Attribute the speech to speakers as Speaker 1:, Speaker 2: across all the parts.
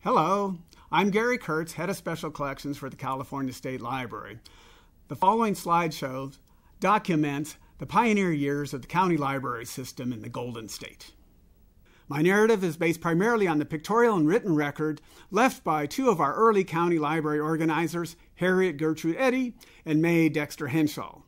Speaker 1: Hello, I'm Gary Kurtz, Head of Special Collections for the California State Library. The following slideshow documents the pioneer years of the county library system in the Golden State. My narrative is based primarily on the pictorial and written record left by two of our early county library organizers, Harriet Gertrude Eddy and May Dexter Henshaw.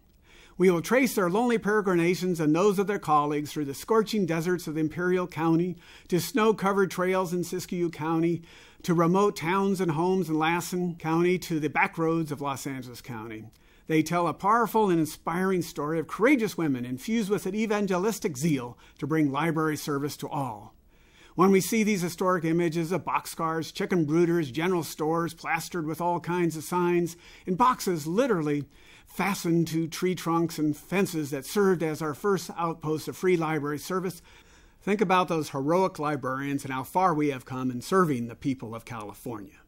Speaker 1: We will trace their lonely peregrinations and those of their colleagues through the scorching deserts of Imperial County, to snow-covered trails in Siskiyou County, to remote towns and homes in Lassen County, to the back roads of Los Angeles County. They tell a powerful and inspiring story of courageous women infused with an evangelistic zeal to bring library service to all. When we see these historic images of boxcars, chicken brooders, general stores plastered with all kinds of signs, and boxes literally fastened to tree trunks and fences that served as our first outpost of free library service, think about those heroic librarians and how far we have come in serving the people of California.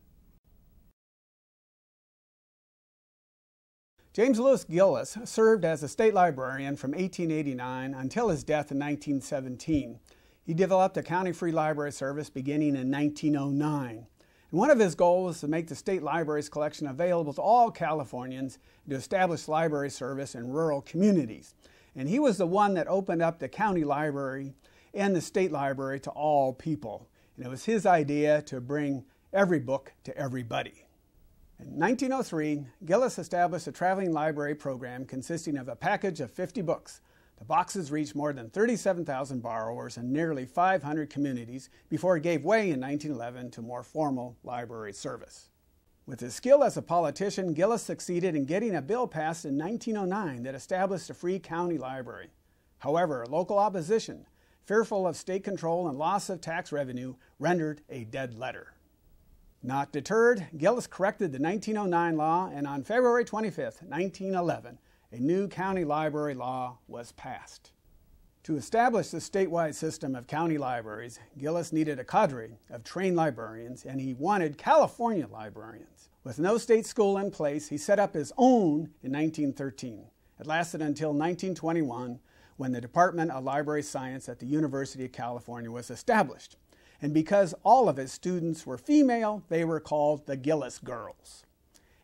Speaker 1: James Lewis Gillis served as a state librarian from 1889 until his death in 1917. He developed a county free library service beginning in 1909. And one of his goals was to make the state library's collection available to all Californians and to establish library service in rural communities. And he was the one that opened up the county library and the state library to all people. And it was his idea to bring every book to everybody. In 1903, Gillis established a traveling library program consisting of a package of 50 books. The boxes reached more than 37,000 borrowers in nearly 500 communities before it gave way in 1911 to more formal library service. With his skill as a politician, Gillis succeeded in getting a bill passed in 1909 that established a free county library. However, local opposition, fearful of state control and loss of tax revenue, rendered a dead letter. Not deterred, Gillis corrected the 1909 law, and on February 25, 1911, a new county library law was passed. To establish the statewide system of county libraries, Gillis needed a cadre of trained librarians, and he wanted California librarians. With no state school in place, he set up his own in 1913. It lasted until 1921, when the Department of Library Science at the University of California was established. And because all of his students were female, they were called the Gillis Girls.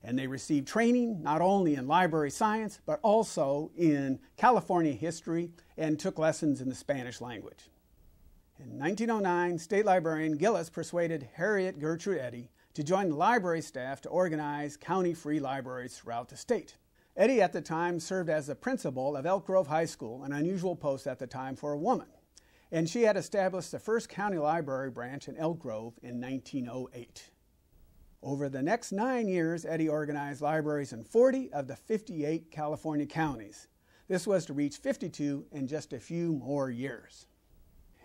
Speaker 1: And they received training not only in library science, but also in California history, and took lessons in the Spanish language. In 1909, state librarian Gillis persuaded Harriet Gertrude Eddy to join the library staff to organize county free libraries throughout the state. Eddy at the time served as the principal of Elk Grove High School, an unusual post at the time for a woman. And she had established the first county library branch in Elk Grove in 1908. Over the next 9 years, Eddy organized libraries in 40 of the 58 California counties. This was to reach 52 in just a few more years.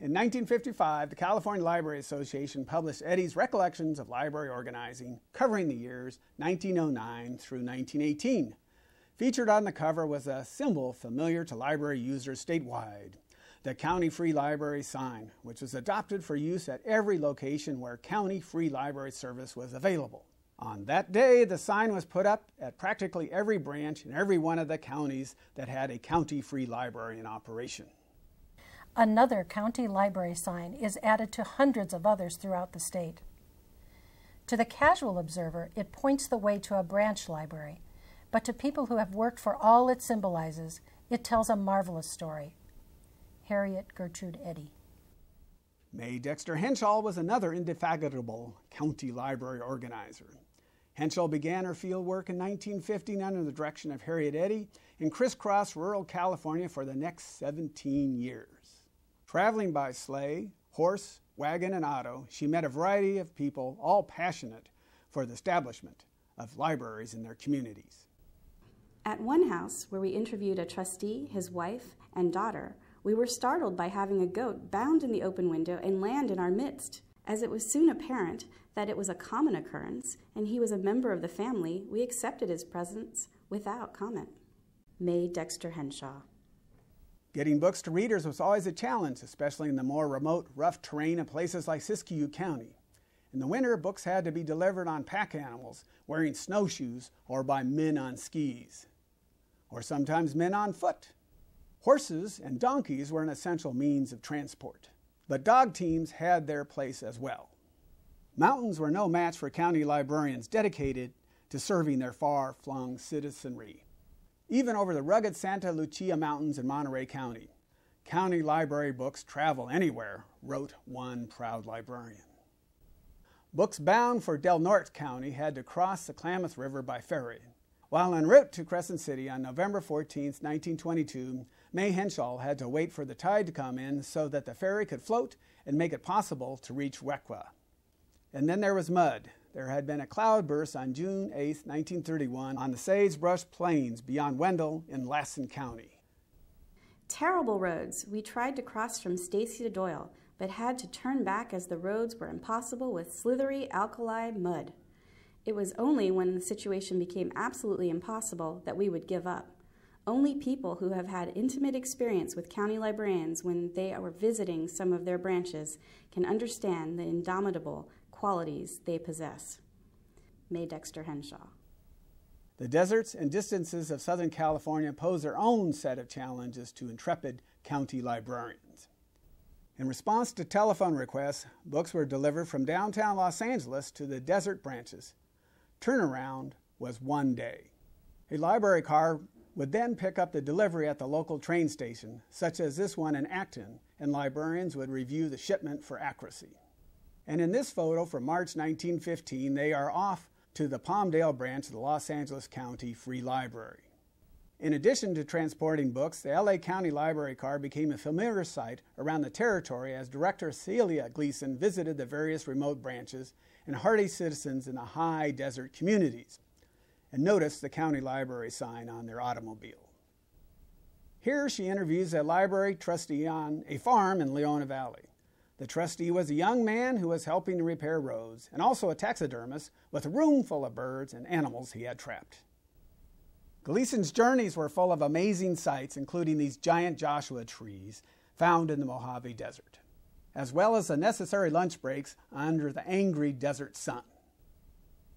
Speaker 1: In 1955, the California Library Association published Eddy's Recollections of Library Organizing, covering the years 1909 through 1918. Featured on the cover was a symbol familiar to library users statewide, the County Free Library sign, which was adopted for use at every location where county free library service was available. On that day, the sign was put up at practically every branch in every one of the counties that had a county free library in operation.
Speaker 2: Another county library sign is added to hundreds of others throughout the state. To the casual observer, it points the way to a branch library, but to people who have worked for all it symbolizes, it tells a marvelous story. Harriet Gertrude Eddy.
Speaker 1: May Dexter Henshaw was another indefatigable county library organizer. Henshaw began her field work in 1915 under the direction of Harriet Eddy and crisscrossed rural California for the next 17 years. Traveling by sleigh, horse, wagon, and auto, she met a variety of people, all passionate for the establishment of libraries in their communities.
Speaker 3: At one house, where we interviewed a trustee, his wife, and daughter, we were startled by having a goat bound in the open window and land in our midst. As it was soon apparent that it was a common occurrence and he was a member of the family, we accepted his presence without comment. May Dexter Henshaw.
Speaker 1: Getting books to readers was always a challenge, especially in the more remote, rough terrain of places like Siskiyou County. In the winter, books had to be delivered on pack animals, wearing snowshoes, or by men on skis, or sometimes men on foot. Horses and donkeys were an essential means of transport, but dog teams had their place as well. Mountains were no match for county librarians dedicated to serving their far-flung citizenry. Even over the rugged Santa Lucia Mountains in Monterey County, county library books travel anywhere, wrote one proud librarian. Books bound for Del Norte County had to cross the Klamath River by ferry. While en route to Crescent City on November 14, 1922, May Henshaw had to wait for the tide to come in so that the ferry could float and make it possible to reach Wequa. And then there was mud. There had been a cloudburst on June 8, 1931, on the Sagebrush Plains beyond Wendell in Lassen County.
Speaker 3: Terrible roads. We tried to cross from Stacy to Doyle, but had to turn back as the roads were impossible with slithery alkali mud. It was only when the situation became absolutely impossible that we would give up. Only people who have had intimate experience with county librarians when they are visiting some of their branches can understand the indomitable qualities they possess. May Dexter Henshaw.
Speaker 1: The deserts and distances of Southern California pose their own set of challenges to intrepid county librarians. In response to telephone requests, books were delivered from downtown Los Angeles to the desert branches. Turnaround was 1 day. A library car would then pick up the delivery at the local train station, such as this one in Acton, and librarians would review the shipment for accuracy. And in this photo from March 1915, they are off to the Palmdale branch of the Los Angeles County Free Library. In addition to transporting books, the LA County Library car became a familiar sight around the territory as Director Celia Gleason visited the various remote branches and hardy citizens in the high desert communities, and noticed the county library sign on their automobile. Here she interviews a library trustee on a farm in Leona Valley. The trustee was a young man who was helping to repair roads, and also a taxidermist with a room full of birds and animals he had trapped. Gleason's journeys were full of amazing sights, including these giant Joshua trees found in the Mojave Desert, as well as the necessary lunch breaks under the angry desert sun.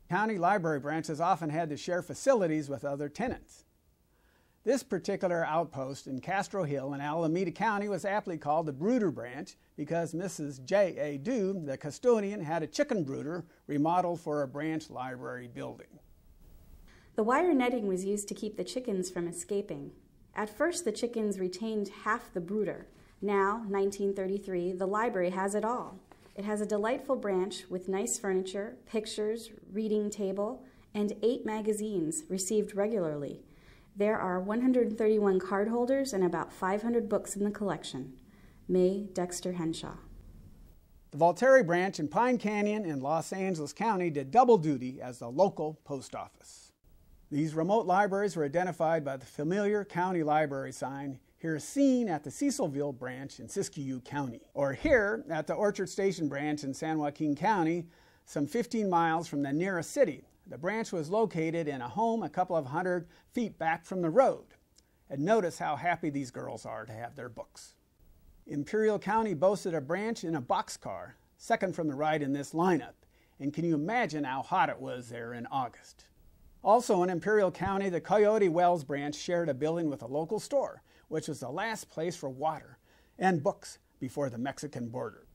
Speaker 1: County library branches often had to share facilities with other tenants. This particular outpost in Castro Hill in Alameda County was aptly called the Brooder Branch because Mrs. J.A. Dew, the custodian, had a chicken brooder remodeled for a branch library building.
Speaker 3: The wire netting was used to keep the chickens from escaping. At first, the chickens retained half the brooder. Now, 1933, the library has it all. It has a delightful branch with nice furniture, pictures, reading table, and 8 magazines received regularly. There are 131 cardholders and about 500 books in the collection. May Dexter Henshaw.
Speaker 1: The Voltaire branch in Pine Canyon in Los Angeles County did double duty as the local post office. These remote libraries were identified by the familiar county library sign, here seen at the Cecilville branch in Siskiyou County, or here at the Orchard Station branch in San Joaquin County, some 15 miles from the nearest city. The branch was located in a home a couple of 100 feet back from the road. And notice how happy these girls are to have their books. Imperial County boasted a branch in a boxcar, second from the right in this lineup. And can you imagine how hot it was there in August? Also in Imperial County, the Coyote Wells branch shared a building with a local store, which was the last place for water and books before the Mexican border.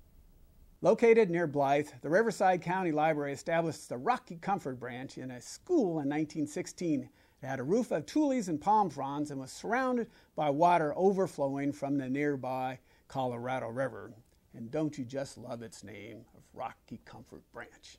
Speaker 1: Located near Blythe, the Riverside County Library established the Rocky Comfort branch in a school in 1916. It had a roof of tules and palm fronds and was surrounded by water overflowing from the nearby Colorado River. And don't you just love its name of Rocky Comfort Branch?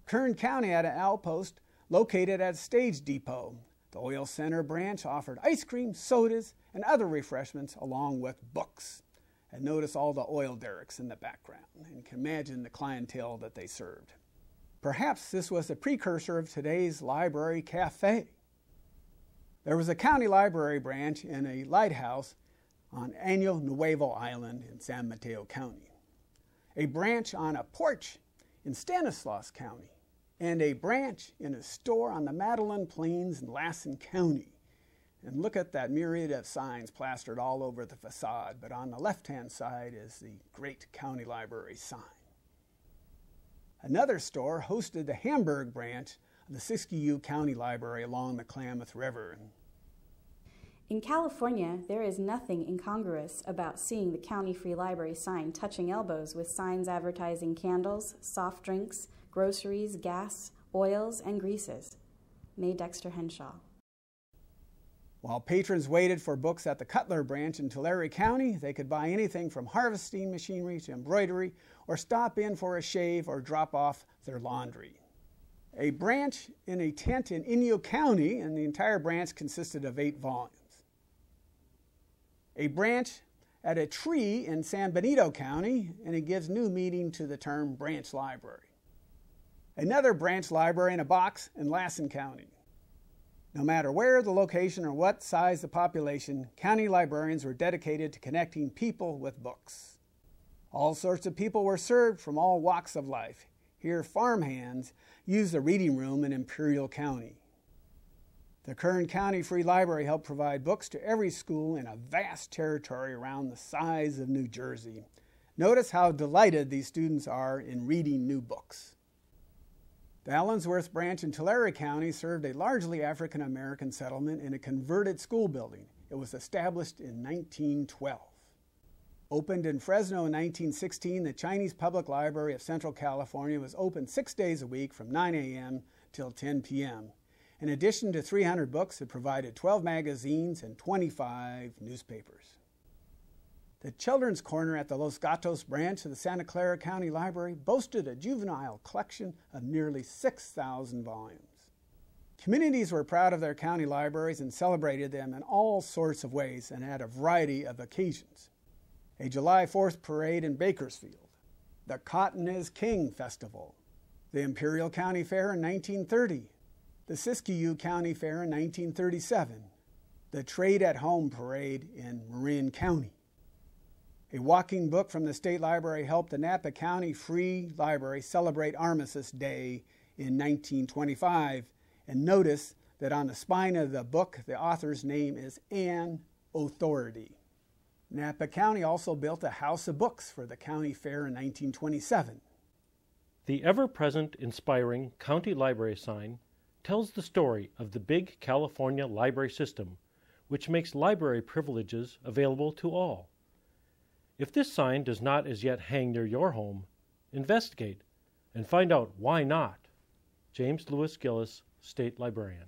Speaker 1: Kern County had an outpost located at a stage depot. The Oil Center branch offered ice cream, sodas, and other refreshments along with books. And notice all the oil derricks in the background, and can imagine the clientele that they served. Perhaps this was the precursor of today's library cafe. There was a county library branch in a lighthouse on Año Nuevo Island in San Mateo County, a branch on a porch in Stanislaus County, and a branch in a store on the Madeline Plains in Lassen County. And look at that myriad of signs plastered all over the facade, but on the left-hand side is the great county library sign. Another store hosted the Hamburg branch of the Siskiyou County Library along the Klamath River.
Speaker 3: In California, there is nothing incongruous about seeing the County Free Library sign touching elbows with signs advertising candles, soft drinks, groceries, gas, oils, and greases. May Dexter Henshaw.
Speaker 1: While patrons waited for books at the Cutler branch in Tulare County, they could buy anything from harvesting machinery to embroidery, or stop in for a shave or drop off their laundry. A branch in a tent in Inyo County, and the entire branch consisted of 8 volumes. A branch at a tree in San Benito County, and it gives new meaning to the term branch library. Another branch library in a box in Lassen County. No matter where the location or what size the population, county librarians were dedicated to connecting people with books. All sorts of people were served from all walks of life. Here, farmhands used the reading room in Imperial County. The Kern County Free Library helped provide books to every school in a vast territory around the size of New Jersey. Notice how delighted these students are in reading new books. The Allensworth branch in Tulare County served a largely African American settlement in a converted school building. It was established in 1912. Opened in Fresno in 1916, the Chinese Public Library of Central California was open 6 days a week from 9 a.m. till 10 p.m. In addition to 300 books, it provided 12 magazines and 25 newspapers. The Children's Corner at the Los Gatos branch of the Santa Clara County Library boasted a juvenile collection of nearly 6,000 volumes. Communities were proud of their county libraries and celebrated them in all sorts of ways and at a variety of occasions. A July 4th parade in Bakersfield, the Cotton is King Festival, the Imperial County Fair in 1930, the Siskiyou County Fair in 1937, the Trade at Home Parade in Marin County. A walking book from the State Library helped the Napa County Free Library celebrate Armistice Day in 1925, and notice that on the spine of the book, the author's name is Anne Authority. Napa County also built a house of books for the county fair in 1927.
Speaker 4: The ever-present, inspiring county library sign tells the story of the big California library system, which makes library privileges available to all. If this sign does not as yet hang near your home, investigate and find out why not. James Lewis Gillis, State Librarian.